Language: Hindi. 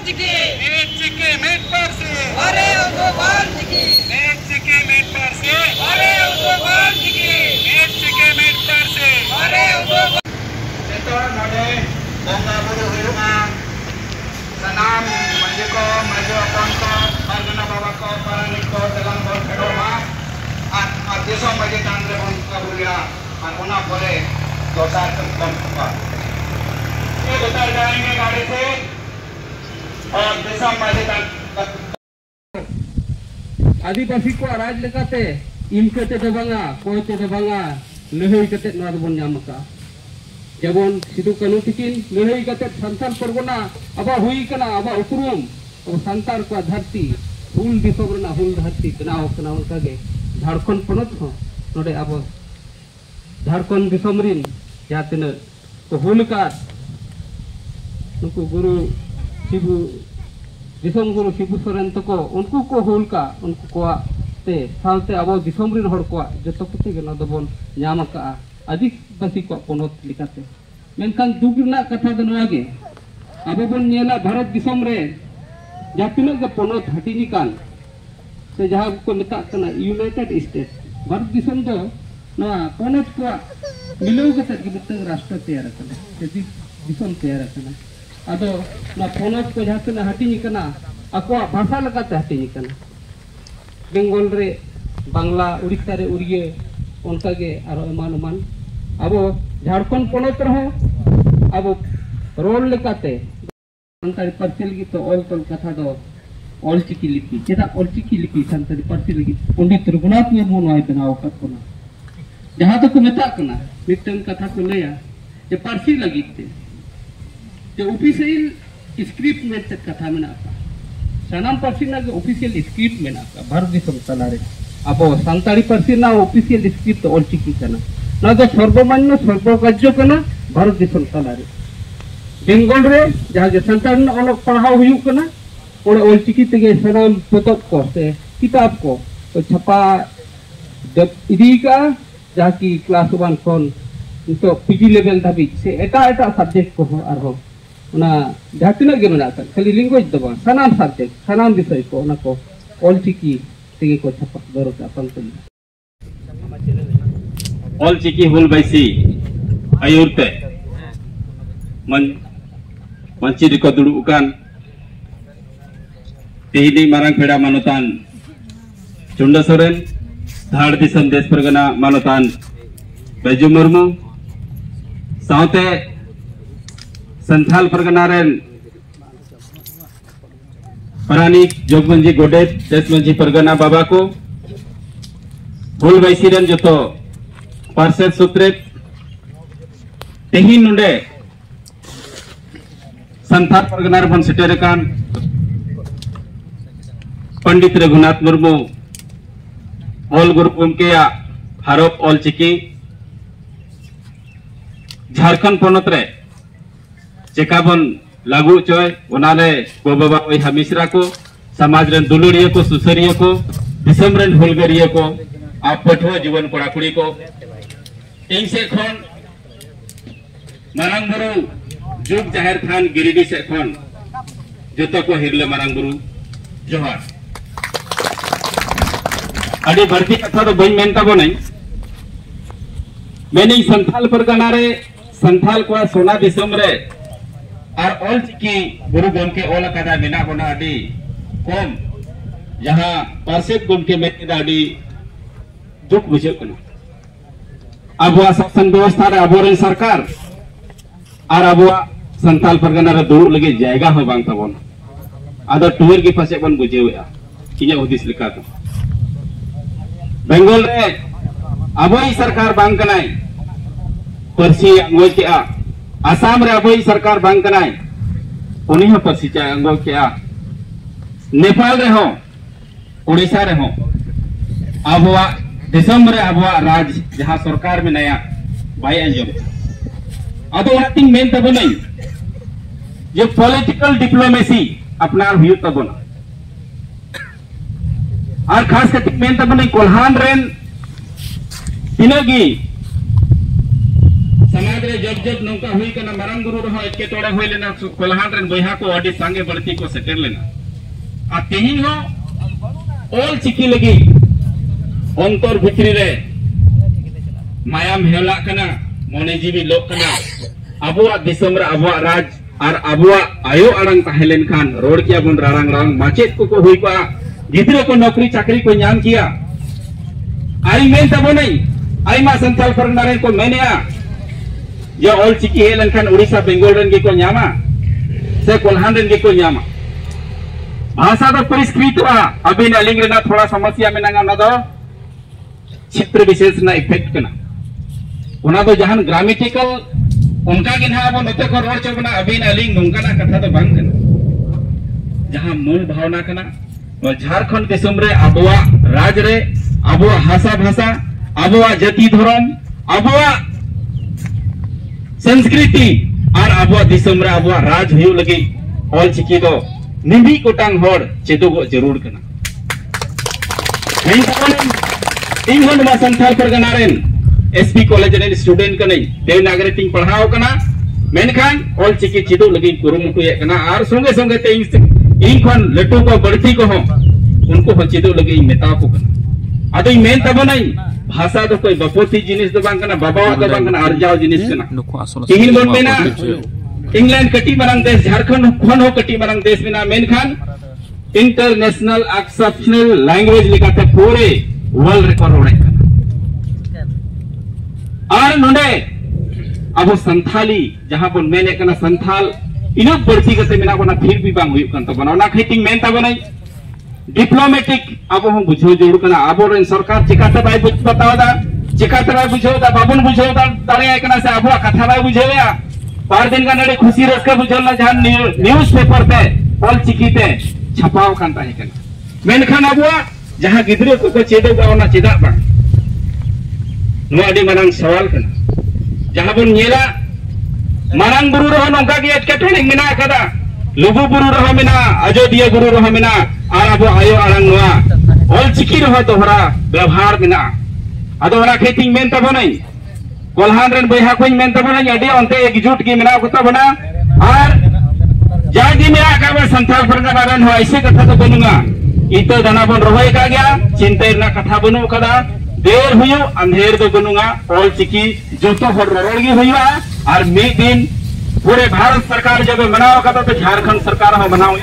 वाल्मीकि मेट पर से अरे उनको वाल्मीकि मेट पर से अरे उनको वाल्मीकि मेट पर से अरे उनको itu node bongga buru huyunga sanam manjiko maju aponko pargana babako paraniko dalam berkedoma at disom bagi tandre bongga buria anuna boleh dosa tempat ये उतर जाएंगे गाड़ी से और दिशा आदिवासी को राज लेकाते इनकते दो बंगा कोयते दो बंगा लहई कते नर बन नामका जबन सिदु कानू तिकिन लहई कते संताल परगना अब हुई कना अब उपरुम और संताल को धरती हुल दिसोबरना हुल धरती कना ओकना उनकागे झारखंड पनत हो नोडे अब झारखंड दिसोमरिन जातिन को हुलकार उनको गुरु शिबू दिसम गुरु शिबू सोरेन तको उनको को हुलका उनको को ते सालते अब दिसमरिन हर को जतो कुते गे नदबन ᱧᱟᱢ ᱟᱠᱟ आदिवासी को पनत लिकाते मेनखान दुख रना कथा दो नवागे अब बन नेला भारत दिसम रे जा तिनाग गे पनत हाटिनी कान से जहां को मेता कना यूनाइटेड स्टेट भारत दिसम दो ना पनत को मिलौ गते गे मितंग राष्ट्र तैयार कना से दिसम तैयार कना आदो ना पनत को जहां तना हाटिनी कना अको भाषा लगाते हाटिनी कना बेंगल रे बांग्ला उड़ीसा रे उड़िया उनकागे आरो एमान अब झारखंड पनत रहो अब रोल लेकाते संताली पार्टी लगी तो ऑल तल कथा दो ऑल चिकी लिपि चेदा ऑल चिकी लिपि संताली पार्टी लगी पंडित रघुनाथ मुर्मू नय बनाव कतना जहां तो को मेता कना मिटन कथा को लेया जे पार्टी लगी ते जे ऑफिशियल स्क्रिप्ट में ते कथा मेना का सनाम पार्टी ना ऑफिशियल स्क्रिप्ट मेना का भारत दिसम तलारे अब संताली पार्टी ना ऑफिशियल स्क्रिप्ट ऑल चिकी कना ना तो सर्वमान्य सर्वकार्य कना भारत दिसम तलारे बेंगल रे जहां जे संतान अलग पढ़ाव हुयु कना ओडे ऑल चिकी तेगे सनाम पोतब को से किताब को तो छपा इदी का जहां की क्लास 1 कोन तो पीजी लेवल धाबी से एटा सब्जेक्ट को आर हो ना जातिना गे मेना खाली लैंग्वेज दबा सनाम सब्जेक्ट सनाम विषय को ना को ऑल चिकी तेगे को छपा दरका पंतन ऑल चिकी हुल बैसी आयुरते मंची को दुड़ुकान तेहिनी मारांग पेड़ा मानोतान चुंडा सोरेन धाड़ दिसम देश परगना मानोतान बैजू मुर्मू साउते संथाल परगना रेन परानिक जोगमंजी गोडेत देशमंजी परगना बाबा को हुल बैसी रेन जो तो पार्षद सूत्रे तेही नुंडे संथाल परगना बन सेटेरकान पंडित रघुनाथ मुर्मू ऑल गुरु उनकेया हारोप ऑल चिकी झारखंड पनत रे चेकाबन लागू चोय ओनारे गो बाबा ओई हमिसरा को समाज रेन दुलुड़िया को सुसरिया को दिसम रेन हुलगरिया को आप पठुआ जीवन कोड़ाकुड़ी को इन से खन मारांग बुरु जुग जाहिर खान गिरिडी से खन जतो को हिरले मारांग बुरु जोहार अड़ी बढ़ती कथा तो बई मेनता बो नहीं मैंने संथाल परगना रे संथाल को सोना दिसम रे और ऑल चिकी गुरु गोमके ओल कदा बिना बना अड़ी कम जहां पार्षद गोमके मेदा अड़ी दुख बुझे कना अब शासन व्यवस्था रे अबोरेन सरकार और अब संथाल परगना रे दुरुक लगे जायगा हो बांग तबन आदो टूर की फसे बन बुझेया किया हुदिस लिखा तो बेंगल रे अबोई सरकार बांग कनाय परसी अंगोज के आसाम रे अबोई सरकार बांग कनाय उनी हो परसी चा अंगोज के नेपाल रे हो उड़ीसा रे हो अबवा दिसम रे अबवा राज जहां सरकार में नया बाय अंजम अदो नाटिंग मेन तबनई ये पॉलिटिकल डिप्लोमेसी अपनार हुयु तबना और खास करके मेन तबन कोल्हान रेन तिनगी समाज रे जब जब नौका हुई कना मारंग गुरु रहो एके तोड़े हुई लेना कोल्हान रेन बयहा को अडी सांगे बढ़ती को सेटेल लेना आ तेहिं हो ऑल चिकी लगी अंतर भितरी रे मायाम हेला कना मोने जीवी लोक कना अबुआ दिसम रे अबुआ राज और अबुआ आयो अड़ंग ताहेलेन खान रोड किया बुन रारंग रांग माचेत को हुई को गिद्रे को नौकरी चाकरी को ᱧᱟᱢ किया आई मेन तब नहीं आई मा संथाल परगना रेन को मेनेया जो ऑल चिकी हेलन खान उड़ीसा बेंगोल रेन के को ᱧामा से कोल्हान रेन के को ᱧामा भाषा तो परिष्कृत हुआ अभी अलिंग रेना थोड़ा समस्या में ना दो क्षेत्र विशेष ना इफेक्ट करना उना तो जहां ग्रामेटिकल उनका के ना अब नते को रोड चबना अभी अलिंग नोंका ना कथा तो बांग करना जहां मूल भावना करना तो झारखंड दिसम रे अबुआ राज रे अबुआ भाषा भाषा अबुआ जाति धर्म अबुआ संस्कृति और अबुआ दिसम रे अबुआ राज हुई लगी ऑल चिकी दो निबी कोटांग होड़ चेदो जरूर करना इन मा Santhal Pargana rain SP college rain student कने देवनागरी तिंग पढ़ाओ कना मेनखान ऑल चिकी चेदो लगी कुरुमुटु ये कना और संगे संगे ते इन खन लटू को बढ़ती को हो उनको चेदो लगी मेता को कना अदो मेन तब नहीं भाषा तो कोई बपोती जिनिस दो बांग कना बाबा दो बांग कना अर्जाव जिनिस कना तिहिन बोल मेना इंग्लैंड कटी मरंग देश झारखंड खन हो कटी मरंग देश बिना मेनखान इंटरनेशनल एक्सेप्शनल लैंग्वेज लिखाते पूरे वर्ल्ड रिकॉर्ड होने और नोडे अब संथाली जहां बन मेने कना संथाल इनक बढ़ती करते मिना बना फिर भी बांग हुई कन तो बनाना खैतिंग मेन तब नहीं डिप्लोमेटिक अब हम बुझो जोड़ कना अब सरकार चिकाते बाय बतावदा चिकाते बाय बुझोदा बाबन बुझोदा तारे एकना से अब कथा बाय बुझेया बार दिन का नड़े खुशी रस्का बुझलना जहां न्यूज पेपर ते ऑल चिकीते छपाव कान ताहे कना मेनखान अबुआ जहां गिद्रे को चेदो गावना चेदा बा नो अडी मानंग सवाल कना जहां बन नेला मारंग गुरु रहो नोंका के एटकेटोने मेना कदा लुबु गुरु रहो मेना अजोदिया गुरु रहो मेना और अब आयो अड़ंग नोआ ऑल चिकी रहो तोहरा व्यवहार मेना अदो ओना खेती मेन तब नहीं कोल्हान रेन बयहा को मेन तब नहीं अडी onte एकजुट की मेना को तब ना और जागी मेरा का संथाल परगना रेन हो ऐसे कथा तो बनुगा इतो दाना बन रोहय का गया चिंता ना कथा बनु कदा देर हुयो अंधेर दो बनुगा ऑल चिकी जोतो हर रोड़गी हुआ और मे दिन पूरे भारत सरकार जब मनाओ का तो झारखंड सरकार हो मनाओ